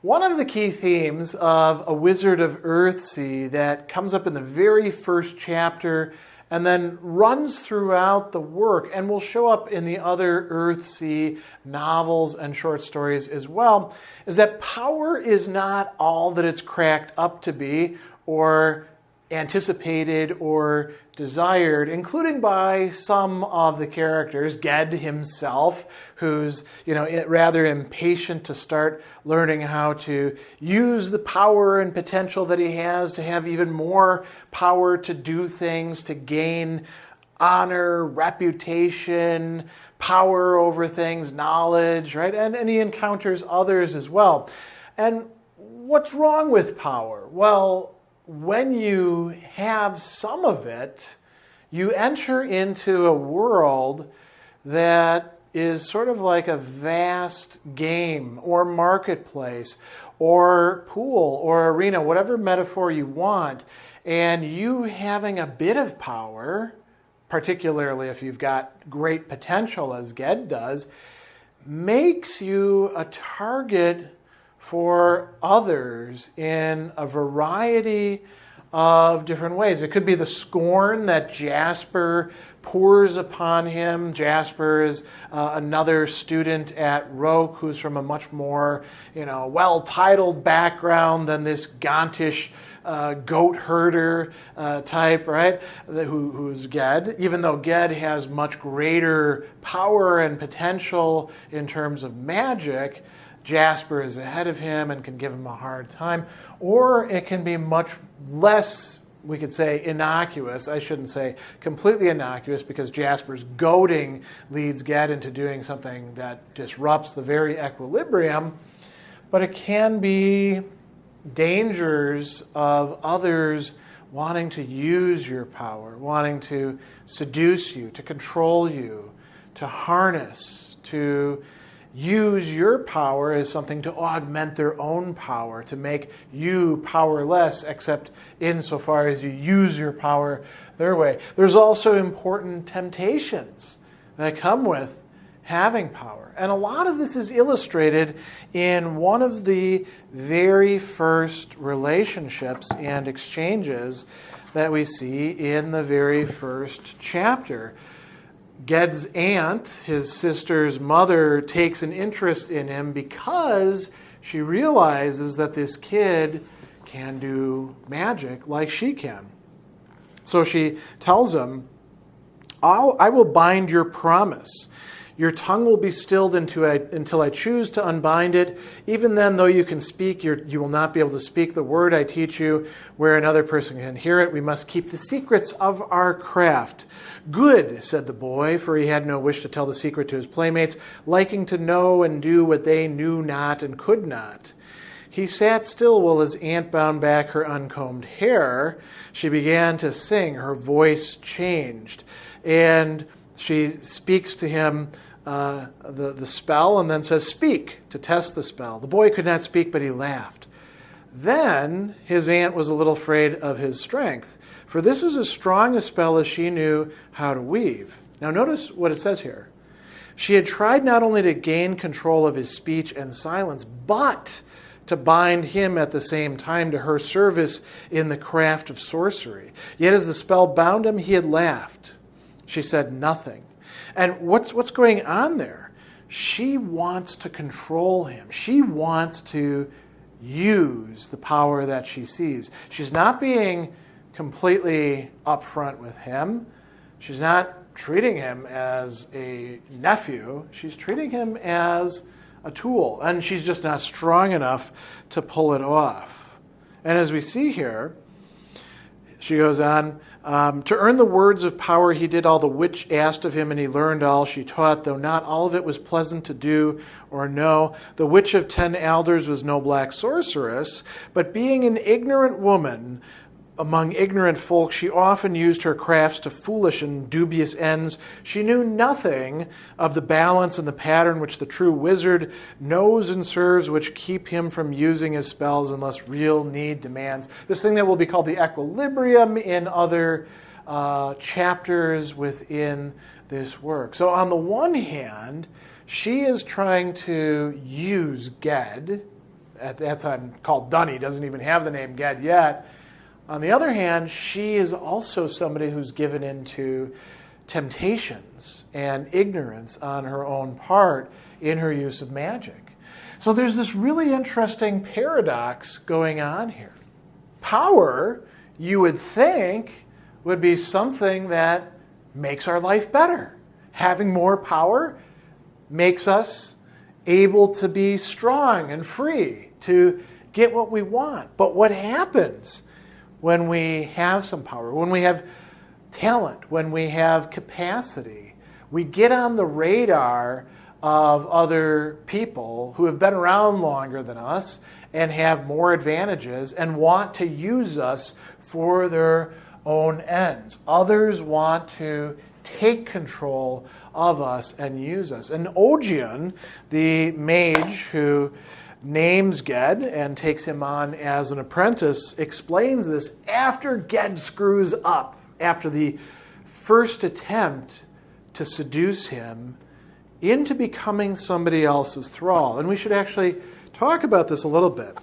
One of the key themes of A Wizard of Earthsea that comes up in the very first chapter and then runs throughout the work and will show up in the other Earthsea novels and short stories as well, is that power is not all that it's cracked up to be or anticipated or desired, including by some of the characters. Ged himself, who's rather impatient to start learning how to use the power and potential that he has to have even more power to do things, to gain honor, reputation, power over things, knowledge, right? And he encounters others as well. And what's wrong with power? Well, when you have some of it, you enter into a world that is sort of like a vast game or marketplace or pool or arena, whatever metaphor you want, and you having a bit of power, particularly if you've got great potential as Ged does, makes you a target for others in a variety of different ways. It could be the scorn that Jasper pours upon him. Jasper is another student at Roke who's from a much more, well-titled background than this Gontish goat herder type, right? Who's Ged. Even though Ged has much greater power and potential in terms of magic, Jasper is ahead of him and can give him a hard time. Or it can be much less, we could say, innocuous. I shouldn't say completely innocuous, because Jasper's goading leads Ged into doing something that disrupts the very equilibrium. But it can be dangers of others wanting to use your power, wanting to seduce you, to control you, to harness, to use your power as something to augment their own power, to make you powerless, except insofar as you use your power their way. There's also important temptations that come with having power. And a lot of this is illustrated in one of the very first relationships and exchanges that we see in the very first chapter. Ged's aunt, his sister's mother, takes an interest in him because she realizes that this kid can do magic like she can. So she tells him, I will bind your promise. Your tongue will be stilled until I choose to unbind it. Even then, though you can speak, you will not be able to speak the word I teach you where another person can hear it. We must keep the secrets of our craft. Good, said the boy, for he had no wish to tell the secret to his playmates, liking to know and do what they knew not and could not. He sat still while his aunt bound back her uncombed hair. She began to sing. Her voice changed. And she speaks to him the spell and then says, speak, to test the spell. The boy could not speak, but he laughed. Then his aunt was a little afraid of his strength, for this was as strong a spell as she knew how to weave. Now notice what it says here. She had tried not only to gain control of his speech and silence, but to bind him at the same time to her service in the craft of sorcery. Yet as the spell bound him, he had laughed. She said nothing. And what's going on there? She wants to control him. She wants to use the power that she sees. She's not being completely upfront with him. She's not treating him as a nephew. She's treating him as a tool. And she's just not strong enough to pull it off. And as we see here, she goes on, to earn the words of power, he did all the witch asked of him, and he learned all she taught, though not all of it was pleasant to do or know. The witch of 10 elders was no black sorceress, but being an ignorant woman among ignorant folk, she often used her crafts to foolish and dubious ends. She knew nothing of the balance and the pattern which the true wizard knows and serves, which keep him from using his spells unless real need demands. This thing that will be called the equilibrium in other chapters within this work. So on the one hand, she is trying to use Ged at that time called Dunny, doesn't even have the name Ged yet. On the other hand, she is also somebody who's given into temptations and ignorance on her own part in her use of magic. So there's this really interesting paradox going on here. Power, you would think, would be something that makes our life better. Having more power makes us able to be strong and free to get what we want. But what happens when we have some power, when we have talent, when we have capacity? We get on the radar of other people who have been around longer than us and have more advantages and want to use us for their own ends. Others want to take control of us and use us. And Ogion, the mage who names Ged and takes him on as an apprentice, explains this after Ged screws up, after the first attempt to seduce him into becoming somebody else's thrall. And we should actually talk about this a little bit.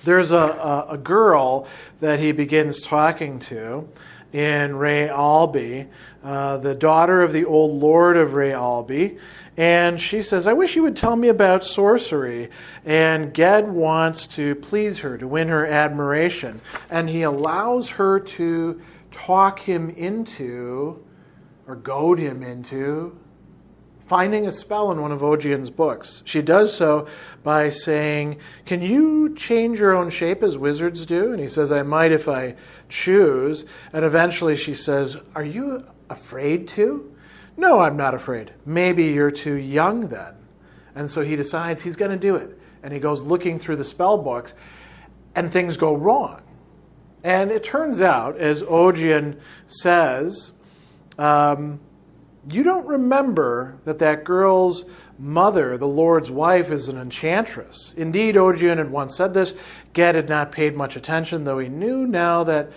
There's a girl that he begins talking to in Ray Alby, the daughter of the old lord of Ray Alby. And she says, I wish you would tell me about sorcery. And Ged wants to please her, to win her admiration. And he allows her to talk him into, or goad him into, finding a spell in one of Ogion's books. She does so by saying, can you change your own shape as wizards do? And he says, I might if I choose. And eventually she says, are you afraid to? No, I'm not afraid. Maybe you're too young then. And so he decides he's going to do it. And he goes looking through the spell books, and things go wrong. And it turns out, as Ogion says, you don't remember that girl's mother, the Lord's wife, is an enchantress. Indeed, Ogion had once said this. Ged had not paid much attention, though he knew now that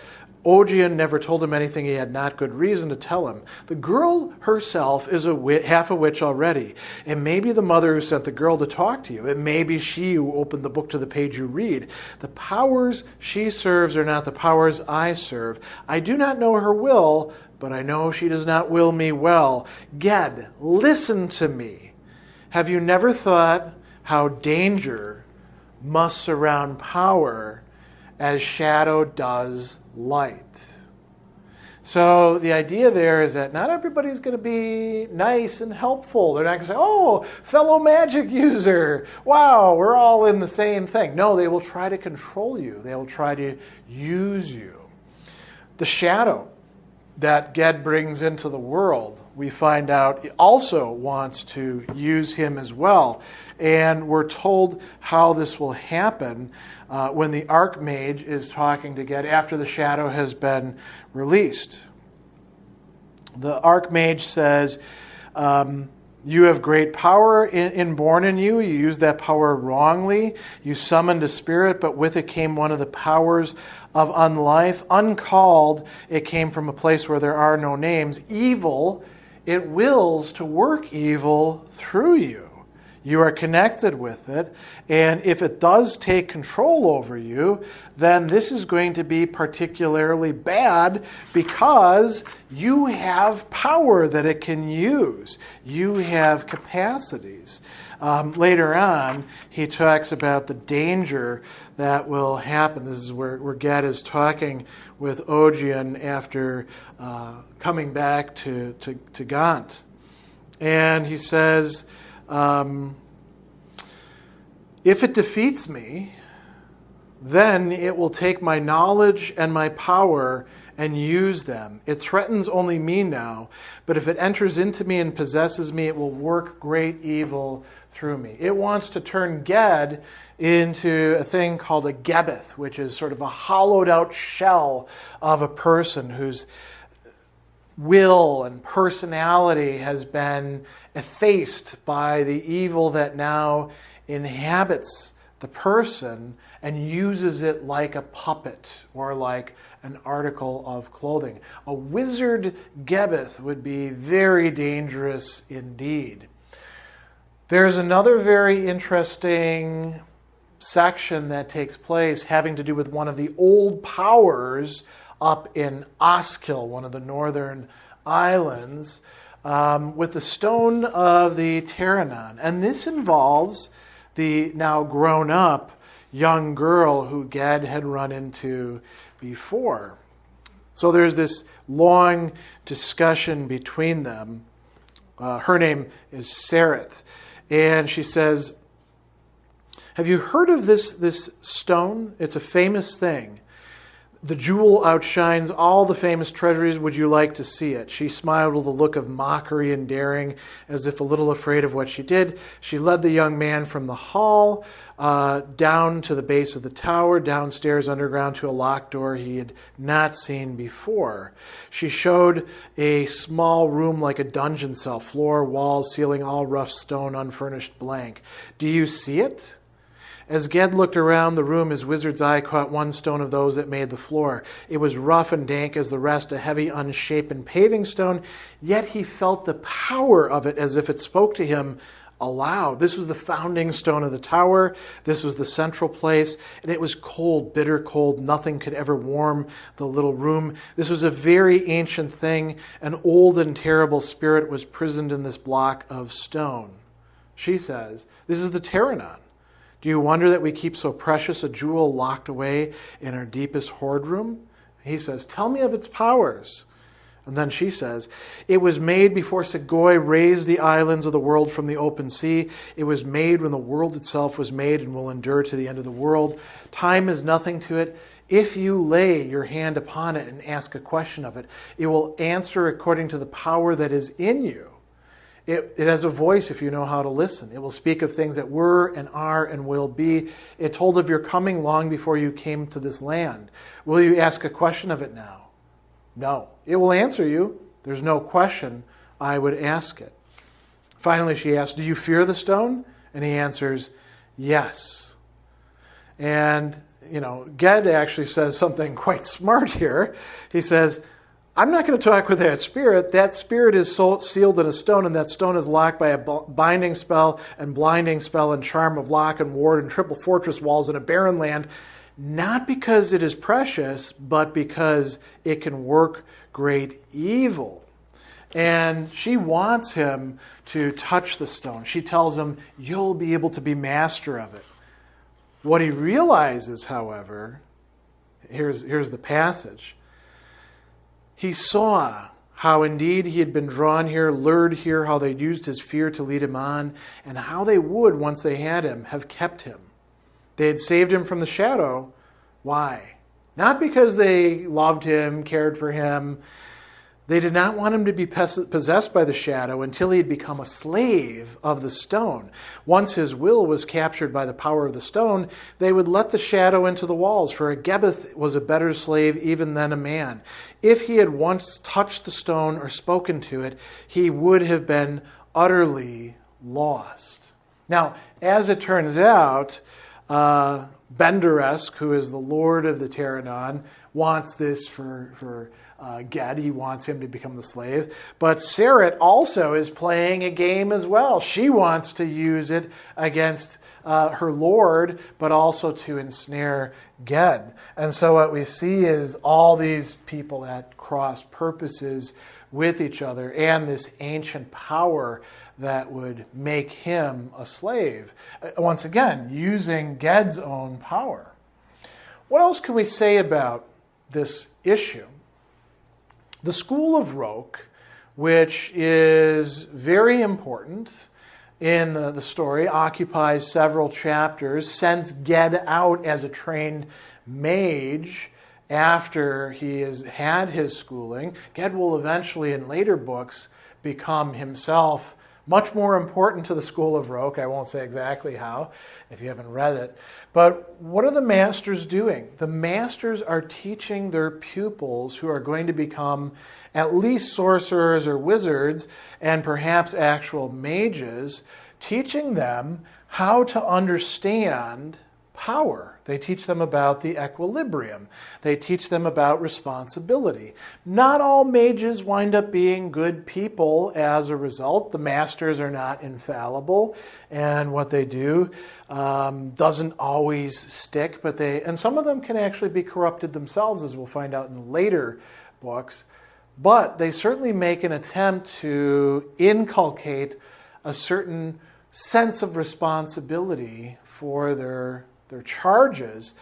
Ogion never told him anything he had not good reason to tell him. The girl herself is half a witch already. It may be the mother who sent the girl to talk to you. It may be she who opened the book to the page you read. The powers she serves are not the powers I serve. I do not know her will, but I know she does not will me well. Ged, listen to me. Have you never thought how danger must surround power as shadow does light? So the idea there is that not everybody's going to be nice and helpful. They're not going to say, oh, fellow magic user, wow, we're all in the same thing. No, they will try to control you. They will try to use you. The shadow that Ged brings into the world, we find out, also wants to use him as well. And we're told how this will happen when the Archmage is talking to Ged after the shadow has been released. The Archmage says, you have great power inborn in you. You used that power wrongly. You summoned a spirit, but with it came one of the powers of unlife. Uncalled, it came from a place where there are no names. Evil, it wills to work evil through you. You are connected with it, and if it does take control over you, then this is going to be particularly bad because you have power that it can use. You have capacities. Later on, he talks about the danger that will happen. This is where Ged is talking with Ogion after coming back to Gaunt. And he says, if it defeats me, then it will take my knowledge and my power and use them. It threatens only me now, but if it enters into me and possesses me, it will work great evil through me. It wants to turn Ged into a thing called a Gebeth, which is sort of a hollowed out shell of a person whose will and personality has been effaced by the evil that now inhabits the person and uses it like a puppet or like an article of clothing. A wizard Gebeth would be very dangerous indeed. There's another very interesting section that takes place having to do with one of the old powers up in Oskill, one of the northern islands, with the stone of the Terranon. And this involves the now grown-up young girl who Ged had run into before. So there's this long discussion between them. Her name is Sareth. And she says, have you heard of this stone? It's a famous thing. The jewel outshines all the famous treasuries. Would you like to see it? She smiled with a look of mockery and daring, as if a little afraid of what she did. She led the young man from the hall down to the base of the tower, downstairs underground to a locked door he had not seen before. She showed a small room like a dungeon cell, floor, walls, ceiling, all rough stone, unfurnished, blank. Do you see it? As Ged looked around the room, his wizard's eye caught one stone of those that made the floor. It was rough and dank as the rest, a heavy, unshapen paving stone, yet he felt the power of it as if it spoke to him aloud. This was the founding stone of the tower. This was the central place, and it was cold, bitter cold. Nothing could ever warm the little room. This was a very ancient thing. An old and terrible spirit was prisoned in this block of stone. She says, this is the Terranon. Do you wonder that we keep so precious a jewel locked away in our deepest hoard room? He says, tell me of its powers. And then she says, it was made before Segoy raised the islands of the world from the open sea. It was made when the world itself was made and will endure to the end of the world. Time is nothing to it. If you lay your hand upon it and ask a question of it, it will answer according to the power that is in you. It has a voice if you know how to listen. It will speak of things that were and are and will be. It told of your coming long before you came to this land. Will you ask a question of it now? No. It will answer you. There's no question. I would ask it. Finally, she asks, do you fear the stone? And he answers, yes. And, Ged actually says something quite smart here. He says, I'm not going to talk with that spirit. That spirit is sealed in a stone, and that stone is locked by a binding spell and blinding spell and charm of lock and ward and triple fortress walls in a barren land, not because it is precious, but because it can work great evil. And she wants him to touch the stone. She tells him, you'll be able to be master of it. What he realizes, however, here's the passage. He saw how indeed he had been drawn here, lured here, how they'd used his fear to lead him on, and how they would, once they had him, have kept him. They had saved him from the shadow. Why? Not because they loved him, cared for him. They did not want him to be possessed by the shadow until he had become a slave of the stone. Once his will was captured by the power of the stone, they would let the shadow into the walls, for a Gebeth was a better slave even than a man. If he had once touched the stone or spoken to it, he would have been utterly lost. Now, as it turns out, Benderesk, who is the lord of the Terranon, wants this for Ged. He wants him to become the slave. But Sareth also is playing a game as well. She wants to use it against her lord, but also to ensnare Ged. And so what we see is all these people at cross purposes with each other and this ancient power that would make him a slave. Once again, using Ged's own power. What else can we say about this issue? The School of Roke, which is very important in the story, occupies several chapters, sends Ged out as a trained mage after he has had his schooling. Ged will eventually, in later books, become himself much more important to the School of Roke. I won't say exactly how, if you haven't read it. But what are the masters doing? The masters are teaching their pupils, who are going to become at least sorcerers or wizards, and perhaps actual mages, teaching them how to understand power, They teach them about the equilibrium. They teach them about responsibility. Not all mages wind up being good people as a result. The masters are not infallible, and what they do doesn't always stick. And some of them can actually be corrupted themselves, as we'll find out in later books. But they certainly make an attempt to inculcate a certain sense of responsibility for their charges.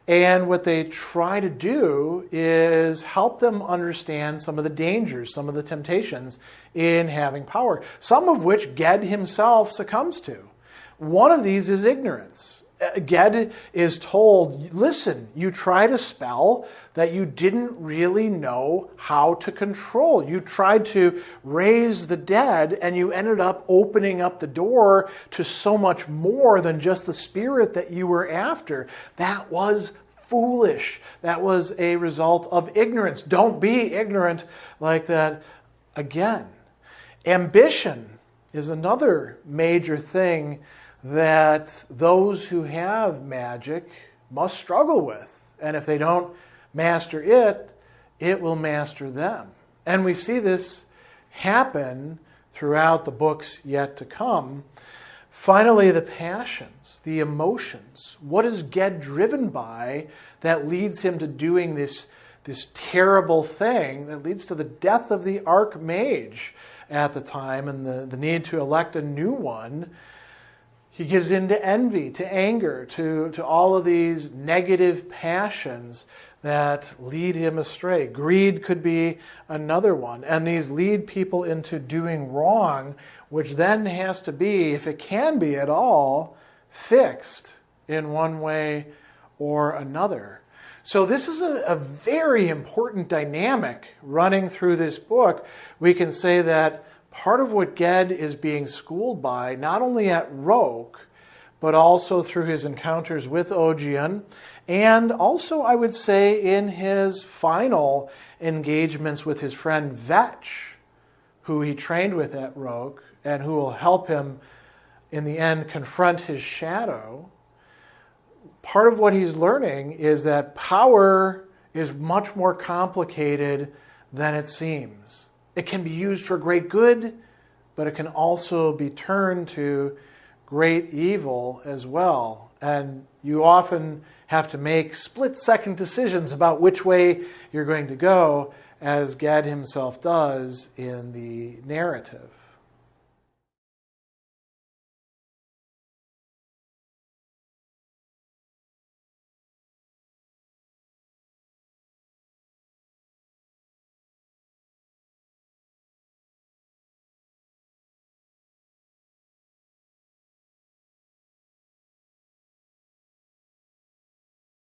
And what they try to do is help them understand some of the dangers, some of the temptations in having power, some of which Ged himself succumbs to. One of these is ignorance. Ged is told, listen, you tried a spell that you didn't really know how to control. You tried to raise the dead, and you ended up opening up the door to so much more than just the spirit that you were after. That was foolish. That was a result of ignorance. Don't be ignorant like that again. Ambition is another major thing that those who have magic must struggle with. And if they don't master it, it will master them. And we see this happen throughout the books yet to come. Finally, the passions, the emotions. What is Ged driven by that leads him to doing this terrible thing that leads to the death of the Archmage at the time and the need to elect a new one? He gives in to envy, to anger, to all of these negative passions that lead him astray. Greed could be another one. And these lead people into doing wrong, which then has to be, if it can be at all, fixed in one way or another. So this is a very important dynamic running through this book. We can say that part of what Ged is being schooled by, not only at Roke, but also through his encounters with Ogion, and also, I would say, in his final engagements with his friend Vetch, who he trained with at Roke, and who will help him, in the end, confront his shadow. Part of what he's learning is that power is much more complicated than it seems. It can be used for great good, but it can also be turned to great evil as well. And you often have to make split-second decisions about which way you're going to go, as Gad himself does in the narrative.